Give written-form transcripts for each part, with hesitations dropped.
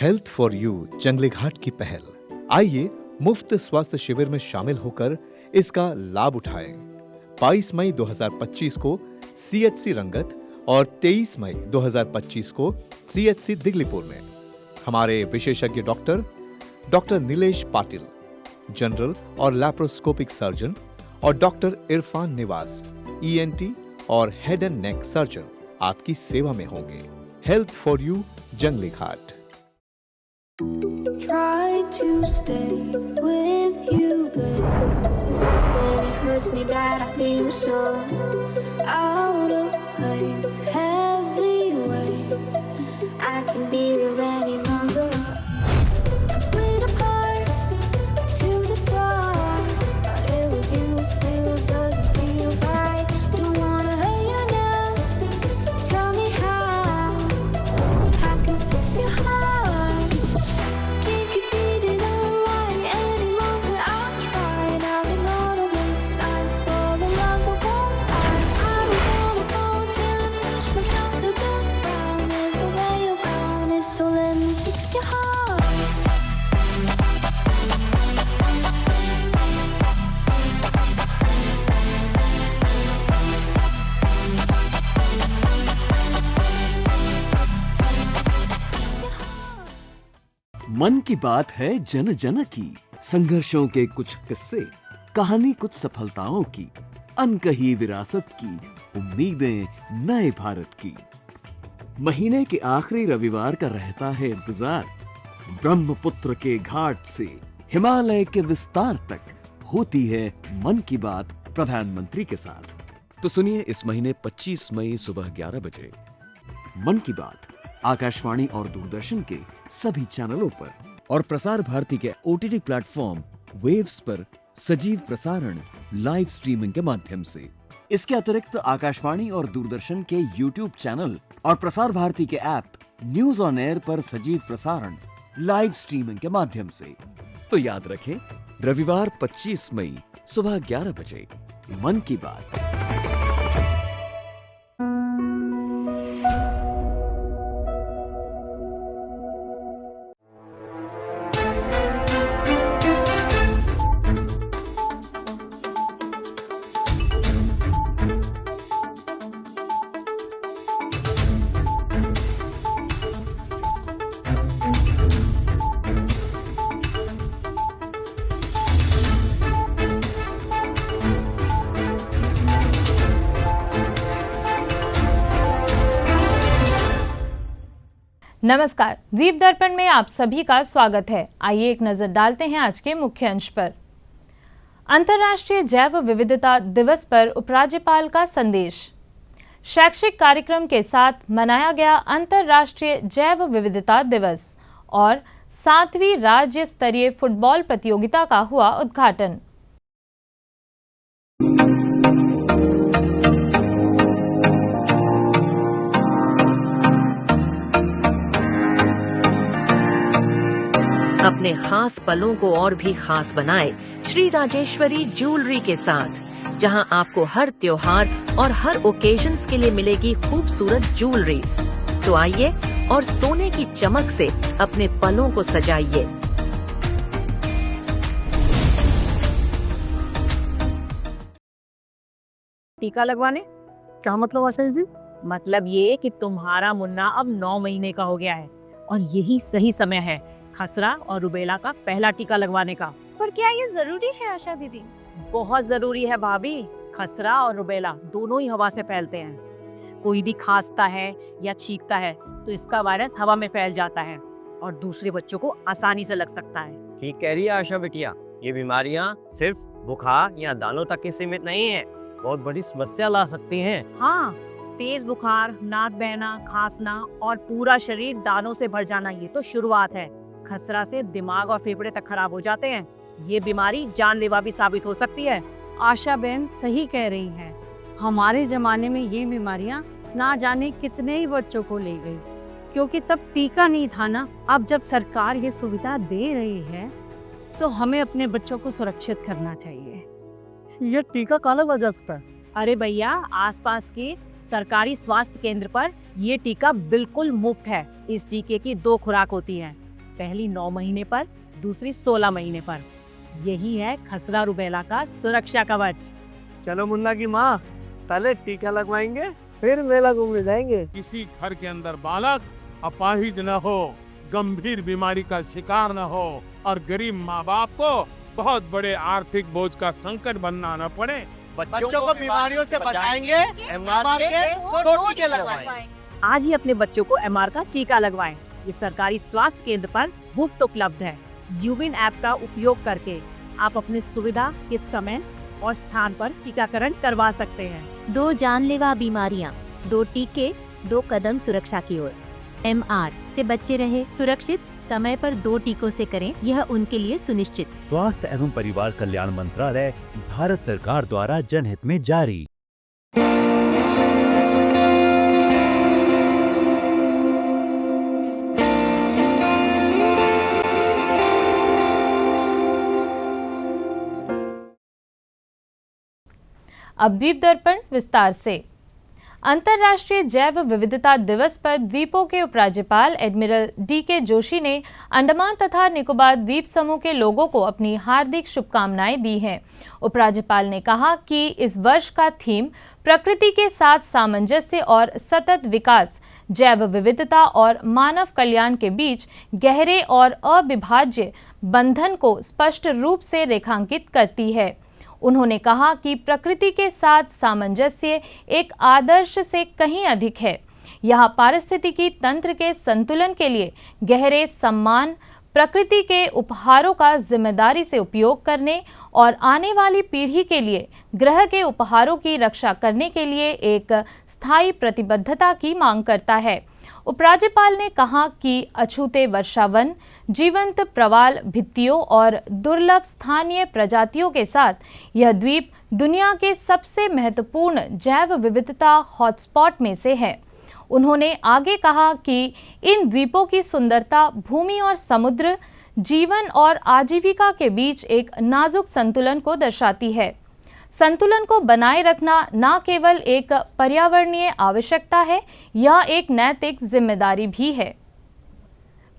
Health for you जंगली घाट की पहल। आइए मुफ्त स्वास्थ्य शिविर में शामिल होकर इसका लाभ उठाएं। 22 मई 2025 को सीएचसी रंगत और 23 मई 2025 को सीएचसी दिगलीपुर में हमारे विशेषज्ञ डॉक्टर नीलेश पाटिल, जनरल और लैप्रोस्कोपिक सर्जन, और डॉक्टर इरफान निवास, ईएनटी और हेड एंड नेक सर्जन आपकी सेवा में होंगे। हेल्थ फॉर यू जंगली घाट। Try to stay with you, but when it hurts me bad, I feel so out of place. Heavy weight, I can be here any longer. Split apart to the start, but it was you, still doesn't feel right. Don't wanna hurt you now. Tell me how I can fix your heart. मन की बात है जन जन की, संघर्षों के कुछ किस्से, कहानी कुछ सफलताओं की, अनकही विरासत की, उम्मीदें नए भारत की। महीने के आखिरी रविवार का रहता है इंतजार। ब्रह्मपुत्र के घाट से हिमालय के विस्तार तक होती है मन की बात प्रधानमंत्री के साथ। तो सुनिए इस महीने 25 मई सुबह 11 बजे मन की बात आकाशवाणी और दूरदर्शन के सभी चैनलों पर और प्रसार भारती के ओटीटी प्लेटफॉर्म वेव्स पर सजीव प्रसारण लाइव स्ट्रीमिंग के माध्यम से। इसके अतिरिक्त आकाशवाणी और दूरदर्शन के यूट्यूब चैनल और प्रसार भारती के ऐप न्यूज ऑन एयर पर सजीव प्रसारण लाइव स्ट्रीमिंग के माध्यम से। तो याद रखें, रविवार 25 मई सुबह 11 बजे मन की बात। नमस्कार, द्वीप दर्पण में आप सभी का स्वागत है। आइए एक नजर डालते हैं आज के मुख्य अंश पर। अंतर्राष्ट्रीय जैव विविधता दिवस पर उपराज्यपाल का संदेश। शैक्षिक कार्यक्रम के साथ मनाया गया अंतर्राष्ट्रीय जैव विविधता दिवस और 7वीं राज्य स्तरीय फुटबॉल प्रतियोगिता का हुआ उद्घाटन। अपने खास पलों को और भी खास बनाए श्री राजेश्वरी ज्वेलरी के साथ, जहां आपको हर त्योहार और हर ओकेजन्स के लिए मिलेगी खूबसूरत ज्वेलरीज। तो आइए और सोने की चमक से अपने पलों को सजाइए। टीका लगवाने? क्या मतलब आशा जी? मतलब ये कि तुम्हारा मुन्ना अब 9 महीने का हो गया है और यही सही समय है खसरा और रुबेला का पहला टीका लगवाने का। पर क्या ये जरूरी है आशा दीदी? बहुत जरूरी है भाभी। खसरा और रुबेला दोनों ही हवा से फैलते हैं। कोई भी खांसता है या छींकता है तो इसका वायरस हवा में फैल जाता है और दूसरे बच्चों को आसानी से लग सकता है। ठीक कह रही है आशा बिटिया, ये बीमारियां सिर्फ बुखार या दानों तक ही सीमित नहीं है, बहुत बड़ी समस्या ला सकती हैं। हाँ, तेज बुखार, नाक बहना, खांसना और पूरा शरीर दानों से भर जाना, ये तो शुरुआत है। खसरा से दिमाग और फेफड़े तक खराब हो जाते हैं। ये बीमारी जानलेवा भी साबित हो सकती है। आशा बहन सही कह रही है। हमारे जमाने में ये बीमारियां ना जाने कितने ही बच्चों को ले गई, क्योंकि तब टीका नहीं था ना। अब जब सरकार ये सुविधा दे रही है तो हमें अपने बच्चों को सुरक्षित करना चाहिए। ये टीका कहाँ लगवाया जा सकता है? अरे भैया, आसपास के सरकारी स्वास्थ्य केंद्र पर ये टीका बिल्कुल मुफ्त है। इस टीके की 2 खुराक होती हैं। पहली 9 महीने पर, दूसरी 16 महीने पर। यही है खसरा रुबेला का सुरक्षा कवच। चलो मुन्ना की माँ, पहले टीका लगवाएंगे, फिर मेला घूमने जाएंगे। किसी घर के अंदर बालक अपाहिज न हो, गंभीर बीमारी का शिकार न हो और गरीब माँ बाप को बहुत बड़े आर्थिक बोझ का संकट बनना न पड़े। बच्चों को बीमारियों से बचाएंगे, MR के 2 टीके लगवाएं। आज ही अपने बच्चों को MR का टीका लगवाएं। ये सरकारी स्वास्थ्य केंद्र पर मुफ्त उपलब्ध है। यूविन ऐप का उपयोग करके आप अपनी सुविधा के समय और स्थान पर टीकाकरण करवा सकते हैं। 2 जानलेवा बीमारियां, 2 टीके, 2 कदम सुरक्षा की ओर। MR से बच्चे रहे सुरक्षित, समय पर 2 टीकों से करें यह उनके लिए सुनिश्चित। स्वास्थ्य एवं परिवार कल्याण मंत्रालय, भारत सरकार द्वारा जनहित में जारी। अब द्वीप दर्पण विस्तार से। अंतर्राष्ट्रीय जैव विविधता दिवस पर द्वीपों के उपराज्यपाल एडमिरल DK जोशी ने अंडमान तथा निकोबार द्वीप समूह के लोगों को अपनी हार्दिक शुभकामनाएं दी हैं। उपराज्यपाल ने कहा कि इस वर्ष का थीम प्रकृति के साथ सामंजस्य और सतत विकास, जैव विविधता और मानव कल्याण के बीच गहरे और अविभाज्य बंधन को स्पष्ट रूप से रेखांकित करती है। उन्होंने कहा कि प्रकृति के साथ सामंजस्य एक आदर्श से कहीं अधिक है। यहाँ पारिस्थितिकी तंत्र के संतुलन के लिए गहरे सम्मान, प्रकृति के उपहारों का जिम्मेदारी से उपयोग करने और आने वाली पीढ़ी के लिए ग्रह के उपहारों की रक्षा करने के लिए एक स्थायी प्रतिबद्धता की मांग करता है। उपराज्यपाल ने कहा कि अछूते वर्षावन, जीवंत प्रवाल भित्तियों और दुर्लभ स्थानीय प्रजातियों के साथ यह द्वीप दुनिया के सबसे महत्वपूर्ण जैव विविधता हॉटस्पॉट में से है। उन्होंने आगे कहा कि इन द्वीपों की सुंदरता भूमि और समुद्र, जीवन और आजीविका के बीच एक नाजुक संतुलन को दर्शाती है। संतुलन को बनाए रखना न केवल एक पर्यावरणीय आवश्यकता है, यह एक नैतिक जिम्मेदारी भी है।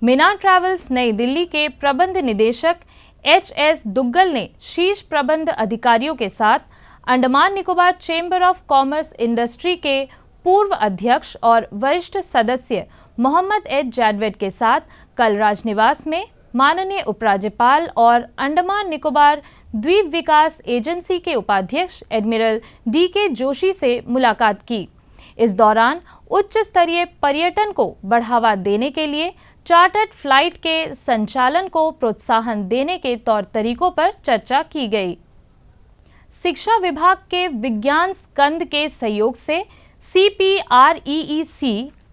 मीना ट्रैवल्स नई दिल्ली के प्रबंध निदेशक HS दुग्गल ने शीर्ष प्रबंध अधिकारियों के साथ Andaman Nicobar chamber of commerce industry के पूर्व अध्यक्ष और वरिष्ठ सदस्य मोहम्मद एच जैडवेड के साथ कल राजनिवास में माननीय उपराज्यपाल और अंडमान निकोबार द्वीप विकास एजेंसी के उपाध्यक्ष एडमिरल DK जोशी से मुलाकात की। इस दौरान उच्च स्तरीय पर्यटन को बढ़ावा देने के लिए चार्टर्ड फ्लाइट के संचालन को प्रोत्साहन देने के तौर तरीकों पर चर्चा की गई। शिक्षा विभाग के विज्ञान स्कंद के सहयोग से CPREEC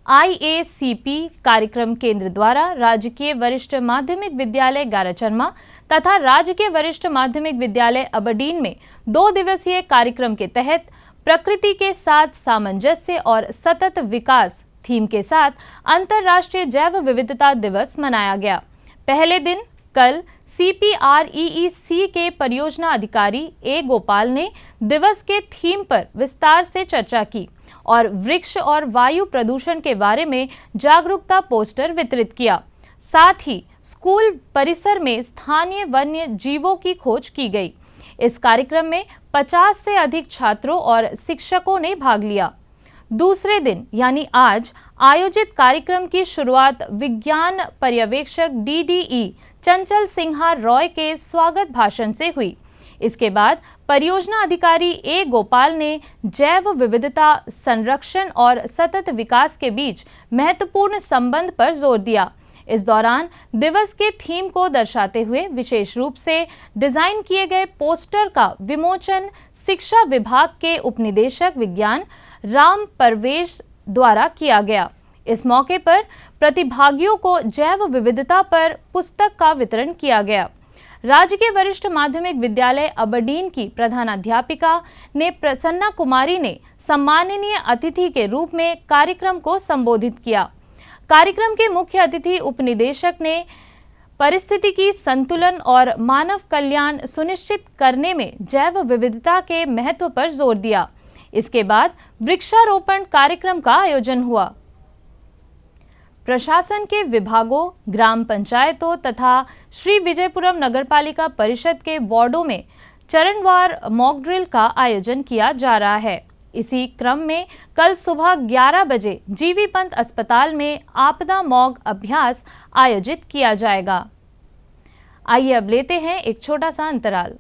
IACP कार्यक्रम केंद्र द्वारा राजकीय वरिष्ठ माध्यमिक विद्यालय गाराचरमा तथा राजकीय वरिष्ठ माध्यमिक विद्यालय अबरडीन में 2 दिवसीय कार्यक्रम के तहत प्रकृति के साथ सामंजस्य और सतत विकास थीम के साथ अंतर्राष्ट्रीय जैव विविधता दिवस मनाया गया। पहले दिन कल CPREEC के परियोजना अधिकारी A गोपाल ने दिवस के थीम पर विस्तार से चर्चा की और वृक्ष और वायु प्रदूषण के बारे में जागरूकता पोस्टर वितरित किया। साथ ही स्कूल परिसर में स्थानीय वन्य जीवों की खोज की गई। इस कार्यक्रम में 50 से अधिक छात्रों और शिक्षकों ने भाग लिया। दूसरे दिन यानी आज आयोजित कार्यक्रम की शुरुआत विज्ञान पर्यवेक्षक DDE चंचल सिन्हा रॉय के स्वागत भाषण से हुई। इसके बाद परियोजना अधिकारी A गोपाल ने जैव विविधता संरक्षण और सतत विकास के बीच महत्वपूर्ण संबंध पर जोर दिया। इस दौरान दिवस के थीम को दर्शाते हुए विशेष रूप से डिजाइन किए गए पोस्टर का विमोचन शिक्षा विभाग के उपनिदेशक विज्ञान राम परवेश द्वारा किया गया। इस मौके पर प्रतिभागियों को जैव विविधता पर पुस्तक का वितरण किया गया। राजकीय वरिष्ठ माध्यमिक विद्यालय अबरडीन की प्रधानाध्यापिका ने प्रसन्ना कुमारी ने सम्माननीय अतिथि के रूप में कार्यक्रम को संबोधित किया। कार्यक्रम के मुख्य अतिथि उपनिदेशक ने पारिस्थितिकी संतुलन और मानव कल्याण सुनिश्चित करने में जैव विविधता के महत्व पर जोर दिया। इसके बाद वृक्षारोपण कार्यक्रम का आयोजन हुआ। प्रशासन के विभागों, ग्राम पंचायतों तथा श्री विजयपुरम नगरपालिका परिषद के वार्डों में चरणवार मॉक ड्रिल का आयोजन किया जा रहा है। इसी क्रम में कल सुबह 11 बजे जीवी पंत अस्पताल में आपदा मॉक अभ्यास आयोजित किया जाएगा। आइए अब लेते हैं एक छोटा सा अंतराल।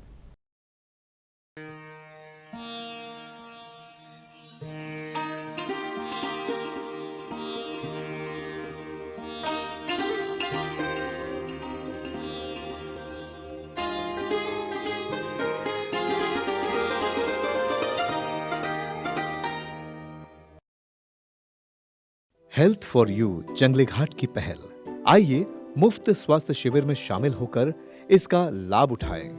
हेल्थ फॉर यू जंगली घाट की पहल। आइए मुफ्त स्वास्थ्य शिविर में शामिल होकर इसका लाभ उठाएं।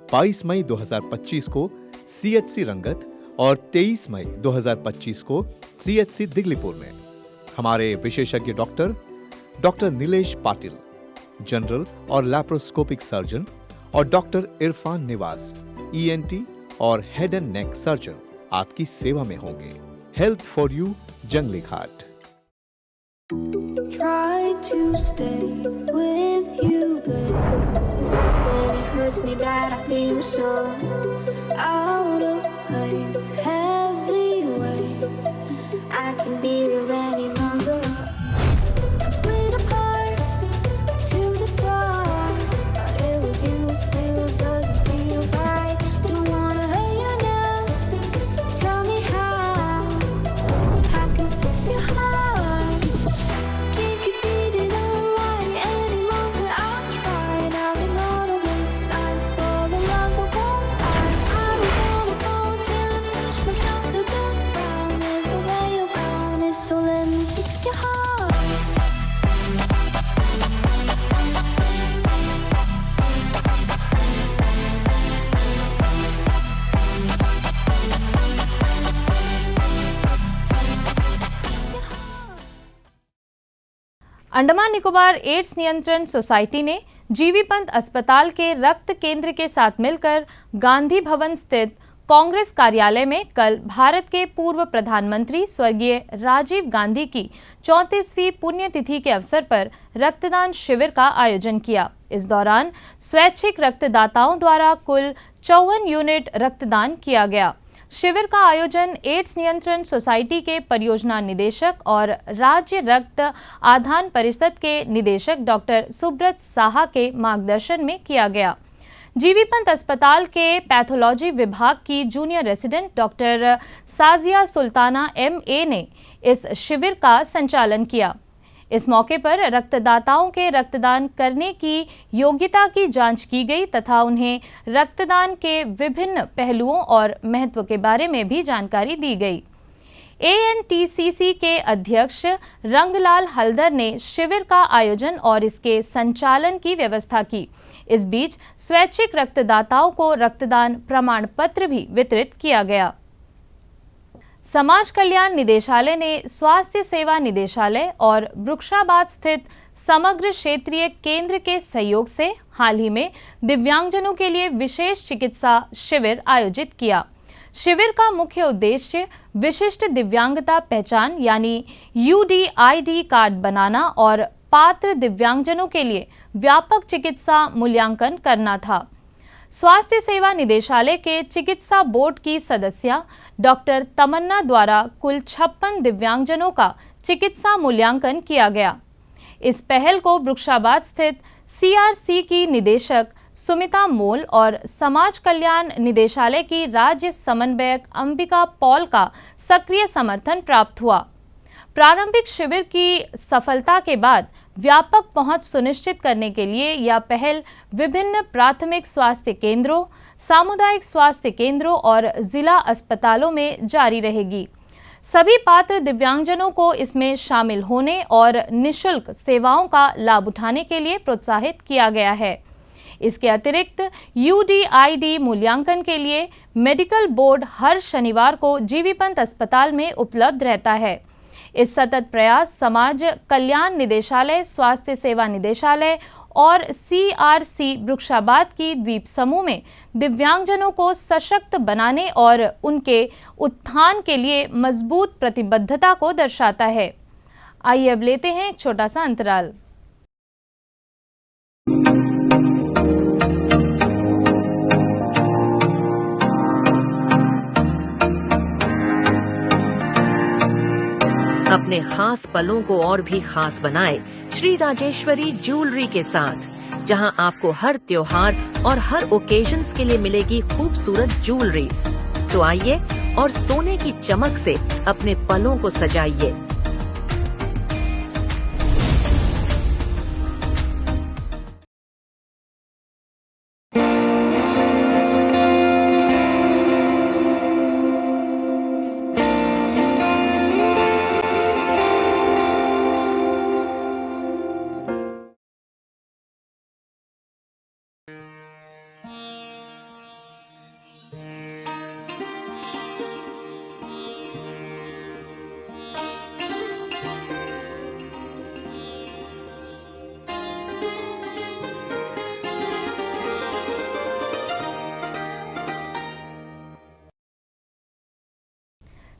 22 मई 2025 को CHC रंगत और 23 मई 2025 को CHC दिगलीपुर में हमारे विशेषज्ञ डॉक्टर नीलेश पाटिल, जनरल और लैप्रोस्कोपिक सर्जन, और डॉक्टर इरफान निवास, ENT और हेड एंड नेक सर्जन आपकी सेवा में होंगे। हेल्थ फॉर यू जंगली घाट। Try to stay with you, but when it hurts me bad, I feel so out of place. Heavy weight, I can be here any longer. Split apart to the start, but it was you, still doesn't feel right. Don't wanna hurt you now. Tell me how I can fix your heart. Andaman Nicobar AIDS नियंत्रण society ने GV Pant अस्पताल के रक्त केंद्र के साथ मिलकर गांधी भवन स्थित कांग्रेस कार्यालय में कल भारत के पूर्व प्रधानमंत्री स्वर्गीय राजीव गांधी की 34वीं पुण्यतिथि के अवसर पर रक्तदान शिविर का आयोजन किया। इस दौरान स्वैच्छिक रक्तदाताओं द्वारा कुल 54 यूनिट रक्तदान किया गया। शिविर का आयोजन एड्स नियंत्रण सोसाइटी के परियोजना निदेशक और राज्य रक्त आधान परिषद के निदेशक डॉक्टर सुब्रत साहा के मार्गदर्शन में किया गया। जीवी पंत अस्पताल के पैथोलॉजी विभाग की junior resident doctor Sajiya Sultana MA ने इस शिविर का संचालन किया। इस मौके पर रक्तदाताओं के रक्तदान करने की योग्यता की जांच की गई तथा उन्हें रक्तदान के विभिन्न पहलुओं और महत्व के बारे में भी जानकारी दी गई। ANTCC के अध्यक्ष रंगलाल हल्दर ने शिविर का आयोजन और इसके संचालन की व्यवस्था की। इस बीच स्वैच्छिक रक्तदाताओं को रक्तदान प्रमाण पत्र भी वितरित किया गया। समाज कल्याण निदेशालय ने स्वास्थ्य सेवा निदेशालय और वृक्षाबाद स्थित समग्र क्षेत्रीय केंद्र के सहयोग से हाल ही में दिव्यांगजनों के लिए विशेष चिकित्सा शिविर आयोजित किया। शिविर का मुख्य उद्देश्य विशिष्ट दिव्यांगता पहचान यानी UDID कार्ड बनाना और पात्र दिव्यांगजनों के लिए व्यापक चिकित्सा मूल्यांकन करना था। स्वास्थ्य सेवा निदेशालय के चिकित्सा बोर्ड की सदस्य डॉक्टर तमन्ना द्वारा कुल 56 दिव्यांगजनों का चिकित्सा मूल्यांकन किया गया। इस पहल को वृक्षाबाद स्थित CRC की निदेशक सुमिता मोल और समाज कल्याण निदेशालय की राज्य समन्वयक अंबिका पॉल का सक्रिय समर्थन प्राप्त हुआ। प्रारंभिक शिविर की सफलता के बाद व्यापक पहुंच सुनिश्चित करने के लिए यह पहल विभिन्न प्राथमिक स्वास्थ्य केंद्रों, सामुदायिक स्वास्थ्य केंद्रों और जिला अस्पतालों में जारी रहेगी। सभी पात्र दिव्यांगजनों को इसमें शामिल होने और निःशुल्क सेवाओं का लाभ उठाने के लिए प्रोत्साहित किया गया है। इसके अतिरिक्त UDID मूल्यांकन के लिए मेडिकल बोर्ड हर शनिवार को जीवी पंत अस्पताल में उपलब्ध रहता है। इस सतत प्रयास समाज कल्याण निदेशालय, स्वास्थ्य सेवा निदेशालय और CRC वृक्षाबाद की द्वीप समूह में दिव्यांगजनों को सशक्त बनाने और उनके उत्थान के लिए मजबूत प्रतिबद्धता को दर्शाता है। आइए अब लेते हैं एक छोटा सा अंतराल। अपने खास पलों को और भी खास बनाए श्री राजेश्वरी ज्वेलरी के साथ, जहां आपको हर त्योहार और हर ओकेजन्स के लिए मिलेगी खूबसूरत ज्वेलरीज। तो आइए और सोने की चमक से अपने पलों को सजाइए।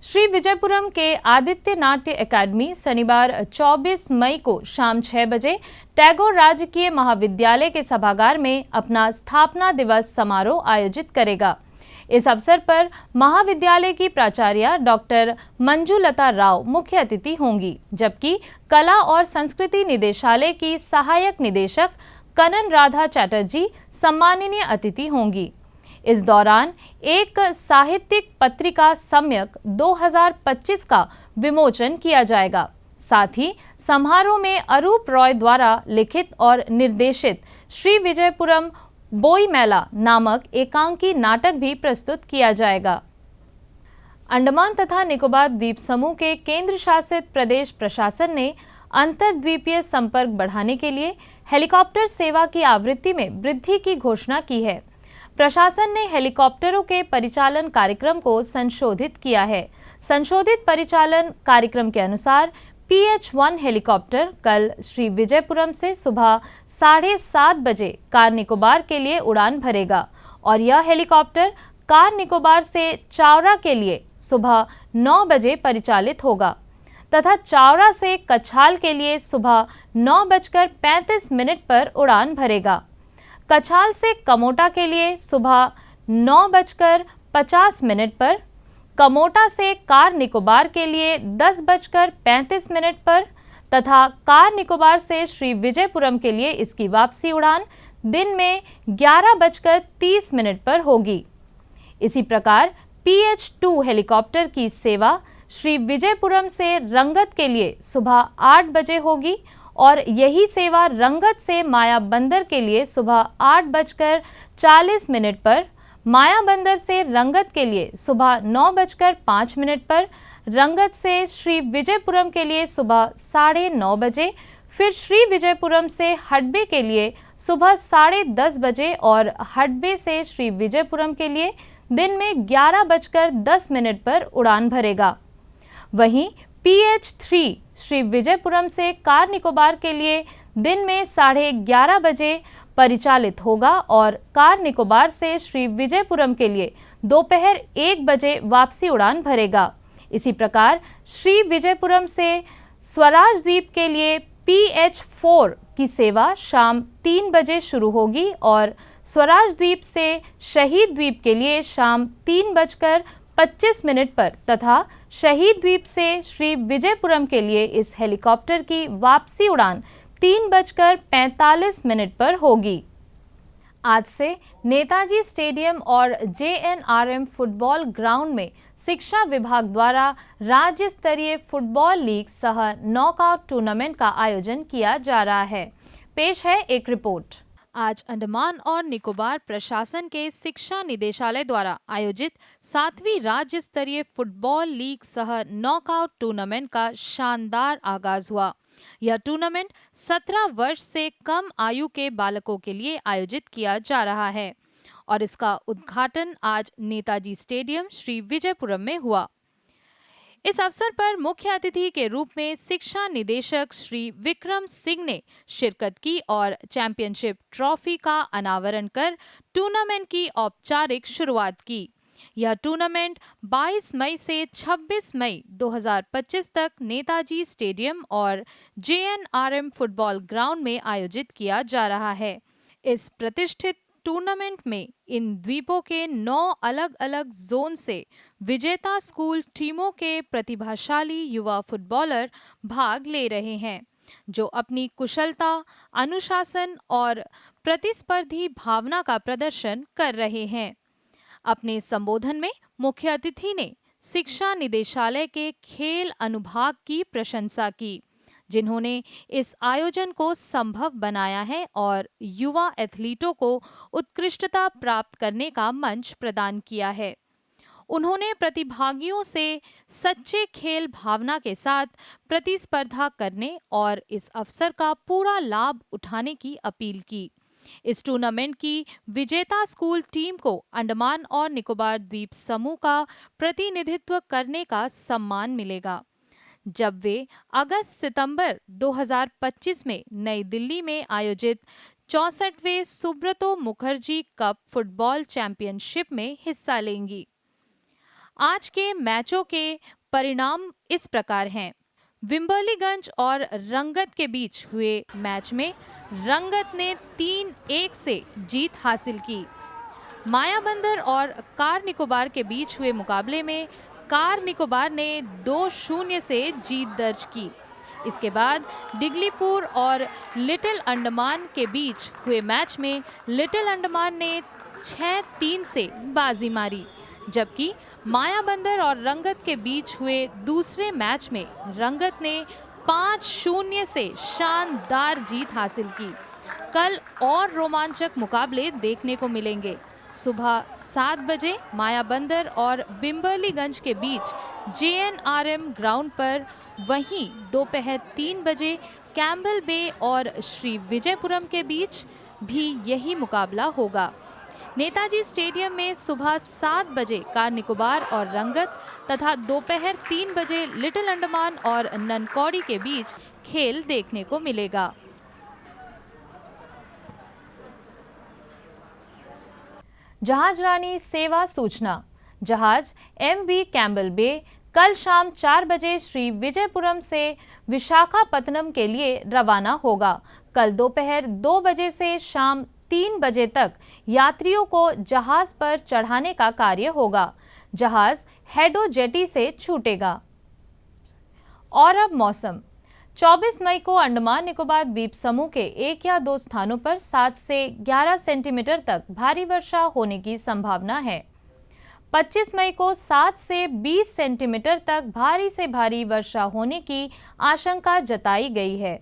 श्री विजयपुरम के आदित्य नाट्य एकेडमी शनिवार 24 मई को शाम 6 बजे टैगोर राजकीय महाविद्यालय के सभागार में अपना स्थापना दिवस समारोह आयोजित करेगा। इस अवसर पर महाविद्यालय की प्राचार्य डॉक्टर मंजुलता राव मुख्य अतिथि होंगी, जबकि कला और संस्कृति निदेशालय की सहायक निदेशक कनन राधा चैटर्जी सम्माननीय अतिथि होंगी। इस दौरान एक साहित्यिक पत्रिका सम्यक 2025 का विमोचन किया जाएगा। साथ ही समारोह में अरूप रॉय द्वारा लिखित और निर्देशित श्री विजयपुरम बोई मेला नामक एकांकी नाटक भी प्रस्तुत किया जाएगा। अंडमान तथा निकोबार द्वीप समूह के केंद्र शासित प्रदेश प्रशासन ने अंतर्द्वीपीय संपर्क बढ़ाने के लिए हेलीकॉप्टर सेवा की आवृत्ति में वृद्धि की घोषणा की है। प्रशासन ने हेलीकॉप्टरों के परिचालन कार्यक्रम को संशोधित किया है। संशोधित परिचालन कार्यक्रम के अनुसार PH-1 हेलीकॉप्टर कल श्री विजयपुरम से सुबह 7:30 बजे कार निकोबार के लिए उड़ान भरेगा और यह हेलीकॉप्टर कार निकोबार से चावड़ा के लिए सुबह 9 बजे परिचालित होगा तथा चावड़ा से कछाल के लिए सुबह 9:35 पर उड़ान भरेगा। कछाल से कमोटा के लिए सुबह 9:50 पर, कमोटा से कार निकोबार के लिए 10:35 पर तथा कार निकोबार से श्री विजयपुरम के लिए इसकी वापसी उड़ान दिन में 11:30 पर होगी। इसी प्रकार PH-2 हेलीकॉप्टर की सेवा श्री विजयपुरम से रंगत के लिए सुबह 8 बजे होगी और यही सेवा रंगत से माया बंदर के लिए सुबह 8:40 पर, माया बंदर से रंगत के लिए सुबह 9:05 पर, रंगत से श्री विजयपुरम के लिए सुबह 9:30 बजे, फिर श्री विजयपुरम से हडबे के लिए सुबह 10:30 बजे और हडबे से श्री विजयपुरम के लिए दिन में 11:10 पर उड़ान भरेगा। वहीं PH-3 श्री विजयपुरम से कार निकोबार के लिए दिन में 11:30 बजे परिचालित होगा और कार निकोबार से श्री विजयपुरम के लिए दोपहर 1 बजे वापसी उड़ान भरेगा। इसी प्रकार श्री विजयपुरम से स्वराज द्वीप के लिए PH-4 की सेवा शाम 3 बजे शुरू होगी और स्वराज द्वीप से शहीद द्वीप के लिए शाम 3:25 पर तथा शहीद द्वीप से श्री विजयपुरम के लिए इस हेलीकॉप्टर की वापसी उड़ान 3:45 पर होगी। आज से नेताजी स्टेडियम और JNRM फुटबॉल ग्राउंड में शिक्षा विभाग द्वारा राज्य स्तरीय फुटबॉल लीग सह नॉकआउट टूर्नामेंट का आयोजन किया जा रहा है। पेश है एक रिपोर्ट। आज अंडमान और निकोबार प्रशासन के शिक्षा निदेशालय द्वारा आयोजित 7वीं राज्य स्तरीय फुटबॉल लीग सह नॉकआउट टूर्नामेंट का शानदार आगाज हुआ। यह टूर्नामेंट 17 वर्ष से कम आयु के बालकों के लिए आयोजित किया जा रहा है और इसका उद्घाटन आज नेताजी स्टेडियम श्री विजयपुरम में हुआ। इस अवसर पर मुख्य अतिथि के रूप में शिक्षा निदेशक श्री विक्रम सिंह ने शिरकत की और चैंपियनशिप ट्रॉफी का अनावरण कर टूर्नामेंट की औपचारिक शुरुआत की। यह टूर्नामेंट 22 मई से 26 मई 2025 तक नेताजी स्टेडियम और JNRM फुटबॉल ग्राउंड में आयोजित किया जा रहा है। इस प्रतिष्ठित टूर्नामेंट में इन द्वीपों के 9 अलग-अलग जोन से विजेता स्कूल टीमों के प्रतिभाशाली युवा फुटबॉलर भाग ले रहे हैं, जो अपनी कुशलता, अनुशासन और प्रतिस्पर्धी भावना का प्रदर्शन कर रहे हैं। अपने संबोधन में मुख्य अतिथि ने शिक्षा निदेशालय के खेल अनुभाग की प्रशंसा की, जिन्होंने इस आयोजन को संभव बनाया है और युवा एथलीटों को उत्कृष्टता प्राप्त करने का मंच प्रदान किया है। उन्होंने प्रतिभागियों से सच्चे खेल भावना के साथ प्रतिस्पर्धा करने और इस अवसर का पूरा लाभ उठाने की अपील की। इस टूर्नामेंट की विजेता स्कूल टीम को अंडमान और निकोबार द्वीप समूह का प्रतिनिधित्व करने का सम्मान मिलेगा, जब वे अगस्त-सितंबर 2025 में नई दिल्ली में आयोजित 64वें Subroto Mukherjee cup football championship में हिस्सा लेंगी। आज के मैचों के परिणाम इस प्रकार हैं। विम्बर्लीगंज और रंगत के बीच हुए मैच में रंगत ने 3-1 से जीत हासिल की। मायाबंदर और कार निकोबार के बीच हुए मुकाबले में कार निकोबार ने 2-0 से जीत दर्ज की। इसके बाद डिगलीपुर और लिटिल अंडमान के बीच हुए मैच में लिटिल अंडमान ने 6-3 से बाजी मारी, जबकि मायाबंदर और रंगत के बीच हुए दूसरे मैच में रंगत ने 5-0 से शानदार जीत हासिल की। कल और रोमांचक मुकाबले देखने को मिलेंगे। सुबह 7 बजे मायाबंदर और बिम्बर्लीगंज के बीच JNRM ग्राउंड पर, वहीं दोपहर 3 बजे कैम्बल बे और श्री विजयपुरम के बीच भी यही मुकाबला होगा। नेताजी स्टेडियम में सुबह 7 बजे कार निकोबार और रंगत तथा दोपहर 3 बजे लिटिल अंडमान और ननकौड़ी के बीच खेल देखने को मिलेगा। जहाज रानी सेवा सूचना। जहाज MV कैम्बल बे कल शाम 4 बजे श्री विजयपुरम से विशाखापत्तनम के लिए रवाना होगा। कल दोपहर 2 बजे से शाम 3 बजे तक यात्रियों को जहाज पर चढ़ाने का कार्य होगा। जहाज हेडो जेटी से छूटेगा। और अब मौसम। 24 मई को अंडमान निकोबार द्वीप समूह के 1 या 2 स्थानों पर 7 से 11 सेंटीमीटर तक भारी वर्षा होने की संभावना है। 25 मई को 7 से 20 सेंटीमीटर तक भारी से भारी वर्षा होने की आशंका जताई गई है।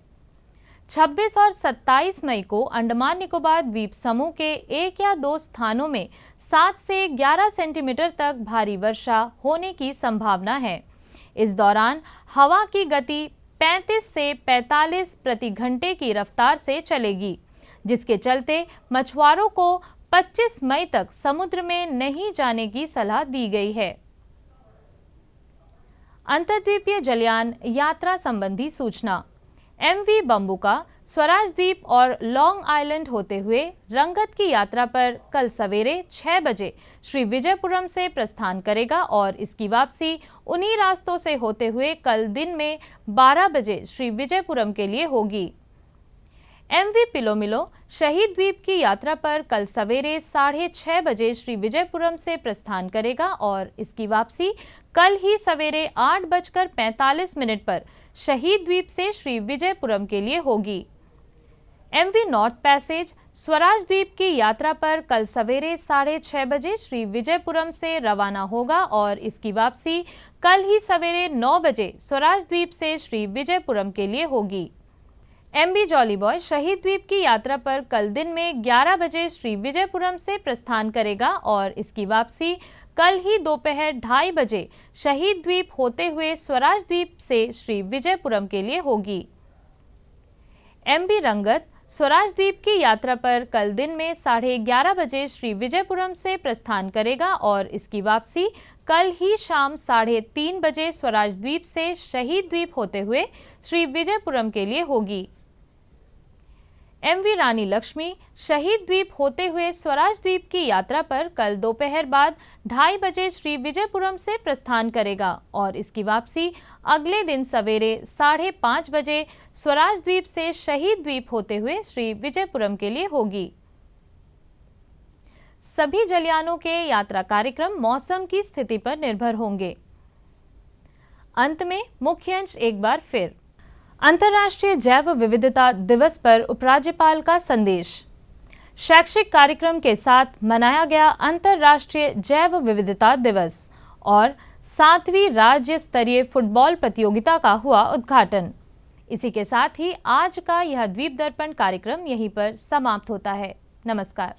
26 और 27 मई को अंडमान निकोबार द्वीप समूह के 1 या 2 स्थानों में 7 से 11 सेंटीमीटर तक भारी वर्षा होने की संभावना है। इस दौरान हवा की गति 35 से 45 प्रति घंटे की रफ्तार से चलेगी, जिसके चलते मछुआरों को 25 मई तक समुद्र में नहीं जाने की सलाह दी गई है। अंतर्द्वीपीय जलयान यात्रा संबंधी सूचना। MV बम्बुका स्वराज द्वीप और लॉन्ग आइलैंड होते हुए रंगत की यात्रा पर कल सवेरे 6 बजे श्री विजयपुरम से प्रस्थान करेगा और इसकी वापसी उन्हीं रास्तों से होते हुए कल दिन में 12 बजे श्री विजयपुरम के लिए होगी। MV पिलोमिलो शहीद द्वीप की यात्रा पर कल सवेरे 6:30 बजे श्री विजयपुरम से प्रस्थान करेगा और इसकी वापसी कल ही सवेरे 8:45 पर शहीद द्वीप से श्री विजयपुरम के लिए होगी। MV नॉर्थ पैसेज स्वराज द्वीप की यात्रा पर कल सवेरे 6:30 बजे श्री विजयपुरम से रवाना होगा और इसकी वापसी कल ही सवेरे 9 बजे स्वराज द्वीप से श्री विजयपुरम के लिए होगी। MV जॉली बॉय शहीद द्वीप की यात्रा पर कल दिन में 11 बजे श्री विजयपुरम से प्रस्थान करेगा और इसकी वापसी कल ही दोपहर 2:30 बजे शहीद द्वीप होते हुए स्वराज द्वीप से श्री विजयपुरम के लिए होगी। MV रंगत स्वराज द्वीप की यात्रा पर कल दिन में 11:30 बजे श्री विजयपुरम से प्रस्थान करेगा और इसकी वापसी कल ही शाम 3:30 बजे स्वराज द्वीप से शहीद द्वीप होते हुए श्री विजयपुरम के लिए होगी। एमवी रानी लक्ष्मी शहीद द्वीप होते हुए स्वराज द्वीप की यात्रा पर कल दोपहर बाद 2:30 बजे श्री विजयपुरम से प्रस्थान करेगा और इसकी वापसी अगले दिन सवेरे 5:30 बजे स्वराज द्वीप से शहीद द्वीप होते हुए श्री विजयपुरम के लिए होगी। सभी जलयानों के यात्रा कार्यक्रम मौसम की स्थिति पर निर्भर होंगे। अंत में मुख्य अंश एक बार फिर। अंतर्राष्ट्रीय जैव विविधता दिवस पर उपराज्यपाल का संदेश। शैक्षिक कार्यक्रम के साथ मनाया गया अंतर्राष्ट्रीय जैव विविधता दिवस और 7वीं राज्य स्तरीय फुटबॉल प्रतियोगिता का हुआ उद्घाटन। इसी के साथ ही आज का यह द्वीप दर्पण कार्यक्रम यहीं पर समाप्त होता है। नमस्कार।